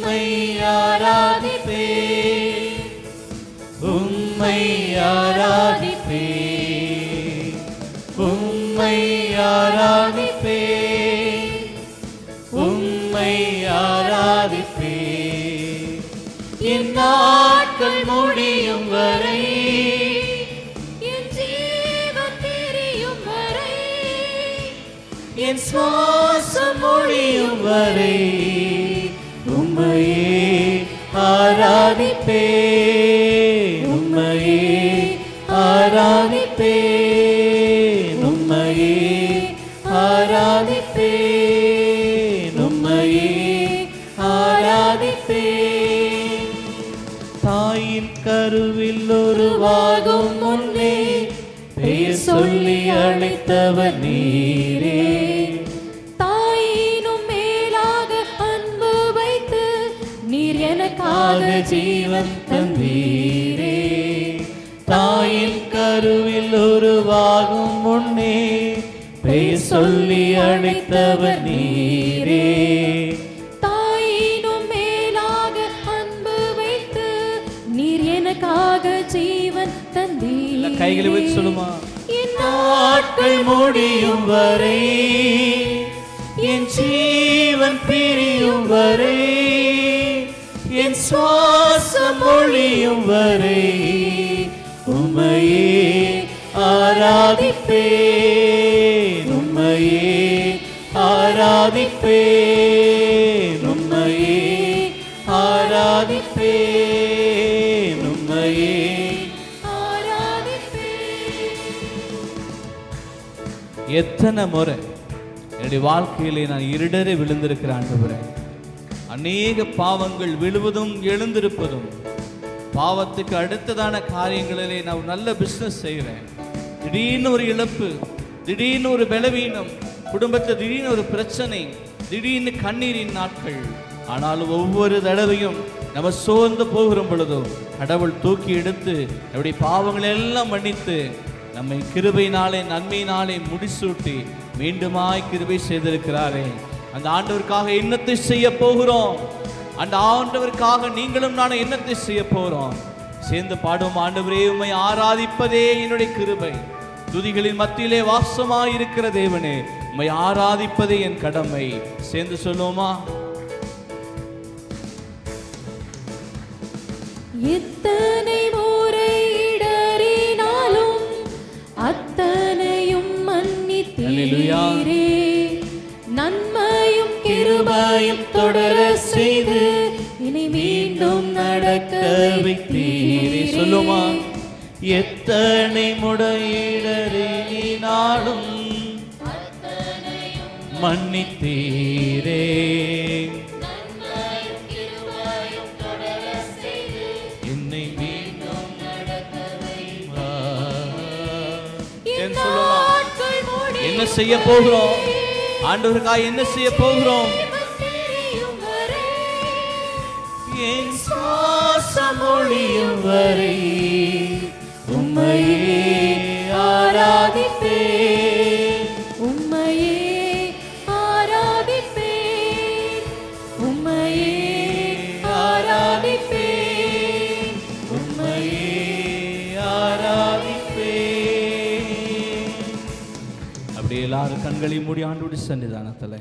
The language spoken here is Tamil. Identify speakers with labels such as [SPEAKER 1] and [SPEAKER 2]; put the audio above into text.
[SPEAKER 1] உம்மை ஆராதிப்பே, உம்மை ஆராதிப்பே, உம்மை ஆராதிப்பே, உம்மை ஆராதிப்பே. என் நாட்கள் முடியும் வரை,
[SPEAKER 2] என் ஜீவன் பிரியும் வரை,
[SPEAKER 1] என் சுவாசம் முடியும் வரை உம்மையே ஆராதிப்பே, உம்மையே ஆராதிப்பே, உம்மையே ஆராதிப்பே, உம்மையே ஆராதிப்பே. தாயின் கருவில் உருவாகும் முன்னே பெயர் சொல்லி அழைத்தவர் நீரே.
[SPEAKER 2] தாயினும் மேலாக அன்பு வைத்து நீர் எனக்காக
[SPEAKER 1] ஜீவன் தந்தீரே. தாயின் கருவில் உருவாகும் முன்னே பெயர் சொல்லி அழைத்தவர் நீரே.
[SPEAKER 2] தாயினும் மேலாக அன்பு வைத்து நீர் எனக்காக ஜீவன் தந்தீர்.
[SPEAKER 1] கைகளை வச்சு சொல்லுமா. என் நாட்கள் முடியும் வரை, என் ஜீவன் பிரியும் வரை, என் சுவாசம் ஒழியும் வரை உம்மையே ஆராதிப்பே, உம்மையே ஆராதிப்பே, உம்மையே ஆராதிப்பே, உம்மையே. எத்தனை முறை என்னுடைய வாழ்க்கையிலே நான் இருடரை விழுந்திருக்கிறேன் ஆண்டவரே. அநேக பாவங்கள் விழுவதும் எழுந்திருப்பதும், பாவத்துக்கு அடுத்ததான காரியங்களிலே நான் நல்ல பிஸ்னஸ் செய்கிறேன், திடீர்னு ஒரு இழப்பு, திடீர்னு ஒரு பலவீனம், குடும்பத்தில் திடீர்னு ஒரு பிரச்சனை, திடீர்னு கண்ணீரின் நாட்கள். ஆனால் ஒவ்வொரு தடவையும் நம்ம சோர்ந்து போகிற பொழுதும் கடவுள் தூக்கி எடுத்து நம்முடைய பாவங்களை எல்லாம் மன்னித்து நம்மை கிருபையினாலே நன்மையினாலே முடிசூட்டி மீண்டுமாய் கிருபை செய்திருக்கிறாரே. அந்த ஆண்டவருக்காக என்னத்தை செய்ய போகிறோம்? அந்த ஆண்டவருக்காக நீங்களும் நானும் என்னத்தை செய்ய போகிறோம்? சேர்ந்து பாடுவோம். ஆண்டவரே, உம்மை ஆராதிப்பதே என்னுடைய கிருபை, துதிகளின் மத்தியிலே வாசமாய் இருக்கிற தேவனே, உம்மை ஆராதிப்பதே என் கடமை. சேர்ந்து சொல்லுவோமா?
[SPEAKER 2] எத்தனை முறை இடறினாலும் அத்தனையும் மன்னித்தீரே, நன்மையும் கிருபையும் தொடர செய்து இனி மீண்டும் நடக்க வைத்தீரே.
[SPEAKER 1] சொல்லுமா. எத்தனை முறை இடறினாலும் மன்னித்தீரே, என்னை மீண்டும் நடக்க வைத்தீரே. என்ன செய்ய போகிறோம்? ஆண்டவருக்காக என்ன செய்ய போகிறோம்? என் சுவாசம் ஒழியும் வரை உம்மையே ஆராதிப்பே,
[SPEAKER 2] உம்மையே ஆராதிப்பே, உம்மையே ஆராதிப்பே,
[SPEAKER 1] உம்மையே ஆராதிப்பே. அப்படி எல்லாரும் கண்களை மூடி ஆண்டவருடைய சன்னிதானத்துல